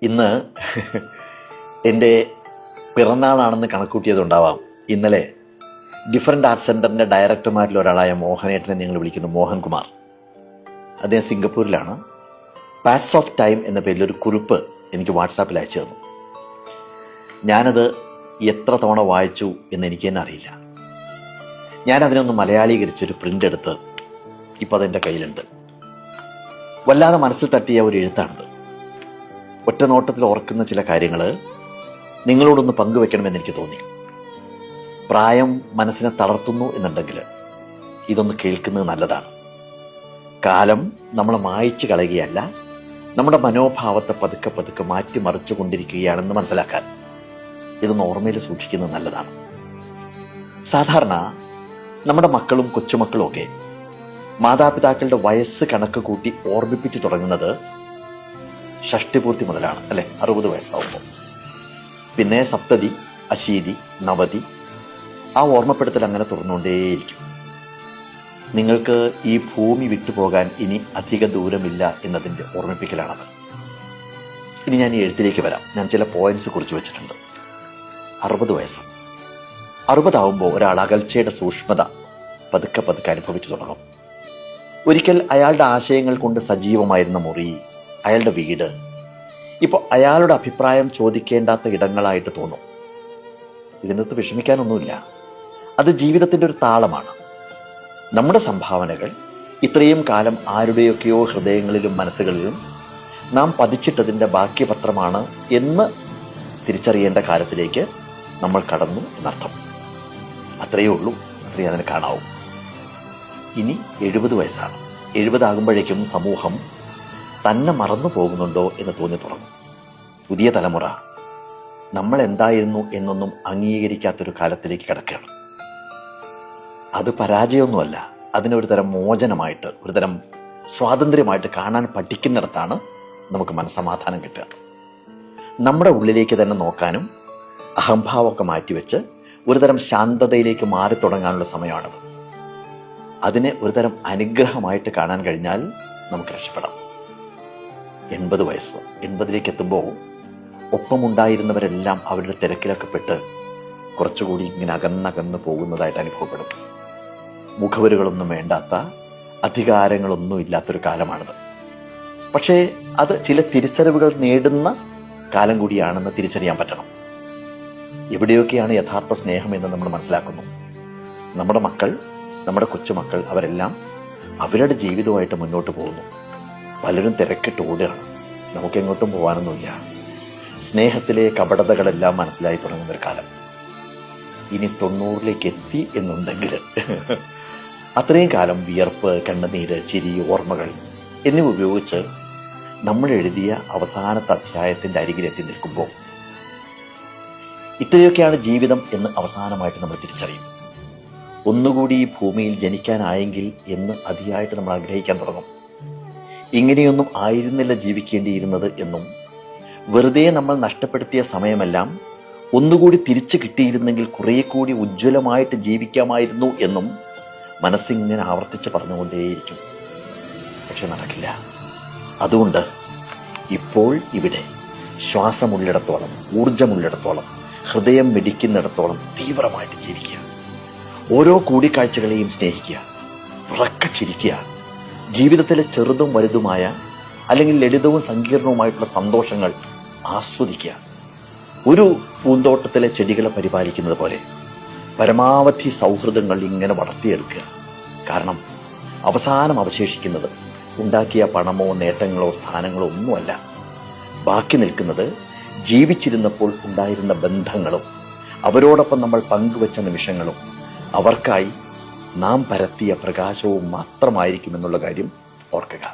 ഇന്ന് എൻ്റെ പിറന്നാളാണെന്ന് കണക്കൂട്ടിയതുണ്ടാവാം. ഇന്നലെ ഡിഫറൻറ്റ് ആർട്സ് സെൻറ്ററിൻ്റെ ഡയറക്ടർമാരിൽ ഒരാളായ മോഹനേട്ടനെ ഞങ്ങൾ വിളിക്കുന്നു മോഹൻകുമാർ. അദ്ദേഹം സിംഗപ്പൂരിലാണ്. പാസ് ഓഫ് ടൈം എന്ന പേരിൽ ഒരു കുറിപ്പ് എനിക്ക് വാട്സാപ്പിൽ അയച്ചു തന്നു. ഞാനത് എത്ര തവണ വായിച്ചു എന്ന് എനിക്ക് തന്നെ അറിയില്ല. ഞാനതിനൊന്ന് മലയാളീകരിച്ചൊരു പ്രിൻ്റ് എടുത്ത് ഇപ്പോൾ അതെൻ്റെ കയ്യിലുണ്ട്. വല്ലാതെ മനസ്സിൽ തട്ടിയ ഒരു എഴുത്താണിത്. ഒറ്റ നോട്ടത്തിൽ ഓർക്കുന്ന ചില കാര്യങ്ങൾ നിങ്ങളോടൊന്ന് പങ്കുവെക്കണമെന്ന് എനിക്ക് തോന്നി. പ്രായം മനസ്സിനെ തളർത്തുന്നു എന്നുണ്ടെങ്കിൽ ഇതൊന്ന് കേൾക്കുന്നത് നല്ലതാണ്. കാലം നമ്മളെ മായ്ച്ചു കളയുകയല്ല, നമ്മുടെ മനോഭാവത്തെ പതുക്കെ പതുക്കെ മാറ്റിമറിച്ചു കൊണ്ടിരിക്കുകയാണെന്ന് മനസ്സിലാക്കാൻ ഇതൊന്ന് ഓർമ്മയിൽ സൂക്ഷിക്കുന്നത് നല്ലതാണ്. സാധാരണ നമ്മുടെ മക്കളും കൊച്ചുമക്കളും ഒക്കെ മാതാപിതാക്കളുടെ വയസ്സ് കണക്ക് കൂട്ടി ഓർമ്മിപ്പിച്ചു തുടങ്ങുന്നത് ഷഷ്ടിപൂർത്തി മുതലാണ്, അല്ലെ? 60 വയസ്സാവുമ്പോൾ. പിന്നെ സപ്തതി, അശീതി, നവതി, ആ ഓർമ്മപ്പെടുത്തൽ അങ്ങനെ തുറന്നുകൊണ്ടേയിരിക്കും. നിങ്ങൾക്ക് ഈ ഭൂമി വിട്ടുപോകാൻ ഇനി അധിക ദൂരമില്ല എന്നതിൻ്റെ ഓർമ്മിപ്പിക്കലാണത്. ഇനി ഞാൻ ഈ എഴുത്തിലേക്ക് വരാം. ഞാൻ ചില പോയിന്റ്സ് കുറിച്ച് വെച്ചിട്ടുണ്ട്. 60 വയസ്സ്, 60 ആവുമ്പോൾ ഒരാൾ അകൽച്ചയുടെ സൂക്ഷ്മത പതുക്കെ പതുക്കെ അനുഭവിച്ചു തുടങ്ങും. ഒരിക്കൽ അയാളുടെ ആശയങ്ങൾ കൊണ്ട് സജീവമായിരുന്ന മുറി, അയാളുടെ വീട് ഇപ്പോൾ അയാളുടെ അഭിപ്രായം ചോദിക്കേണ്ടാത്ത ഇടങ്ങളായിട്ട് തോന്നും. ഇതിനകത്ത് വിഷമിക്കാനൊന്നുമില്ല. അത് ജീവിതത്തിൻ്റെ ഒരു താളമാണ്. നമ്മുടെ സംഭാവനകൾ ഇത്രയും കാലം ആരുടെയൊക്കെയോ ഹൃദയങ്ങളിലും മനസ്സുകളിലും നാം പതിച്ചിട്ടതിൻ്റെ ബാക്കി പത്രമാണ് എന്ന് തിരിച്ചറിയേണ്ട കാലത്തിലേക്ക് നമ്മൾ കടന്നു എന്നർത്ഥം. അത്രയേ ഉള്ളൂ, അത്രയേ അതിന് കാണാവൂ. ഇനി 70 വയസ്സാണ്. 70 ആകുമ്പോഴേക്കും സമൂഹം തന്നെ മറന്നു പോകുന്നുണ്ടോ എന്ന് തോന്നി തുടങ്ങും. പുതിയ തലമുറ നമ്മൾ എന്തായിരുന്നു എന്നൊന്നും അംഗീകരിക്കാത്തൊരു കാലത്തിലേക്ക് കിടക്കുകയാണ്. അത് പരാജയമൊന്നുമല്ല, അതിനൊരു തരം മോചനമായിട്ട്, ഒരു തരം സ്വാതന്ത്ര്യമായിട്ട് കാണാൻ പഠിക്കുന്നിടത്താണ് നമുക്ക് മനസ്സമാധാനം കിട്ടുക. നമ്മുടെ ഉള്ളിലേക്ക് തന്നെ നോക്കാനും അഹംഭാവമൊക്കെ മാറ്റിവെച്ച് ഒരുതരം ശാന്തതയിലേക്ക് മാറി തുടങ്ങാനുള്ള സമയമാണത്. അതിനെ ഒരുതരം അനുഗ്രഹമായിട്ട് കാണാൻ കഴിഞ്ഞാൽ നമുക്ക് രക്ഷപ്പെടാം. 80 വയസ്സ്, 80ലേക്ക് എത്തുമ്പോൾ ഒപ്പമുണ്ടായിരുന്നവരെല്ലാം അവരുടെ തിരക്കിലൊക്കെ പെട്ട് കുറച്ചുകൂടി ഇങ്ങനെ അകന്നകന്ന് പോകുന്നതായിട്ട് അനുഭവപ്പെടും. മുഖവരുകളൊന്നും വേണ്ടാത്ത, അധികാരങ്ങളൊന്നും ഇല്ലാത്തൊരു കാലമാണിത്. പക്ഷേ അത് ചില തിരിച്ചറിവുകൾ നേടുന്ന കാലം കൂടിയാണെന്ന് തിരിച്ചറിയാൻ പറ്റണം. എവിടെയൊക്കെയാണ് യഥാർത്ഥ സ്നേഹം എന്ന് നമ്മൾ മനസ്സിലാക്കുന്നു. നമ്മുടെ മക്കൾ, നമ്മുടെ കൊച്ചുമക്കൾ, അവരെല്ലാം അവരുടെ ജീവിതവുമായിട്ട് മുന്നോട്ട് പോകുന്നു. പലരും തിരക്കിട്ട് ഓടുകയാണ്. നമുക്കെങ്ങോട്ടും പോകാനൊന്നുമില്ല. സ്നേഹത്തിലെ കപടതകളെല്ലാം മനസ്സിലായി തുടങ്ങുന്നൊരു കാലം. ഇനി 90ലേക്ക് എത്തി എന്നുണ്ടെങ്കിൽ അത്രയും കാലം വിയർപ്പ്, കണ്ണുനീര്, ചിരി, ഓർമ്മകൾ എന്നിവ ഉപയോഗിച്ച് നമ്മൾ എഴുതിയ അവസാനത്തെ അധ്യായത്തിൻ്റെ അരികിലെത്തി നിൽക്കുമ്പോൾ ഇത്രയൊക്കെയാണ് ജീവിതം എന്ന് അവസാനമായിട്ട് നമ്മൾ തിരിച്ചറിയും. ഒന്നുകൂടി ഈ ഭൂമിയിൽ ജനിക്കാനായെങ്കിൽ എന്ന് അതിയായിട്ട് നമ്മൾ ആഗ്രഹിക്കാൻ തുടങ്ങും. ഇങ്ങനെയൊന്നും ആയിരുന്നില്ല ജീവിക്കേണ്ടിയിരുന്നത് എന്നും, വെറുതെ നമ്മൾ നഷ്ടപ്പെടുത്തിയ സമയമെല്ലാം ഒന്നുകൂടി തിരിച്ചു കിട്ടിയിരുന്നെങ്കിൽ കുറെ കൂടി ഉജ്ജ്വലമായിട്ട് ജീവിക്കാമായിരുന്നു എന്നും മനസ്സിങ്ങനെ ആവർത്തിച്ച് പറഞ്ഞുകൊണ്ടേയിരിക്കും. പക്ഷെ നടക്കില്ല. അതുകൊണ്ട് ഇപ്പോൾ ഇവിടെ ശ്വാസമുള്ളിടത്തോളം, ഊർജമുള്ളിടത്തോളം, ഹൃദയം മിടിക്കുന്നിടത്തോളം തീവ്രമായിട്ട് ജീവിക്കുക. ഓരോ കൂടിക്കാഴ്ചകളെയും സ്നേഹിക്കുക, ഉറക്കെ ചിരിക്കുക. ജീവിതത്തിലെ ചെറുതും വലുതുമായ, അല്ലെങ്കിൽ ലളിതവും സങ്കീർണവുമായിട്ടുള്ള സന്തോഷങ്ങൾ ആസ്വദിക്കുക. ഒരു പൂന്തോട്ടത്തിലെ ചെടികളെ പരിപാലിക്കുന്നത് പോലെ പരമാവധി സൗഹൃദങ്ങൾ ഇങ്ങനെ വളർത്തിയെടുക്കുക. കാരണം അവസാനം അവശേഷിക്കുന്നത് ഉണ്ടാക്കിയ പണമോ നേട്ടങ്ങളോ സ്ഥാനങ്ങളോ ഒന്നുമല്ല. ബാക്കി നിൽക്കുന്നത് ജീവിച്ചിരുന്നപ്പോൾ ഉണ്ടായിരുന്ന ബന്ധങ്ങളും അവരോടൊപ്പം നമ്മൾ പങ്കുവച്ച നിമിഷങ്ങളും അവർക്കായി നാം പരത്തിയ പ്രകാശവും മാത്രമായിരിക്കുമെന്നുള്ള കാര്യം ഓർക്കുക.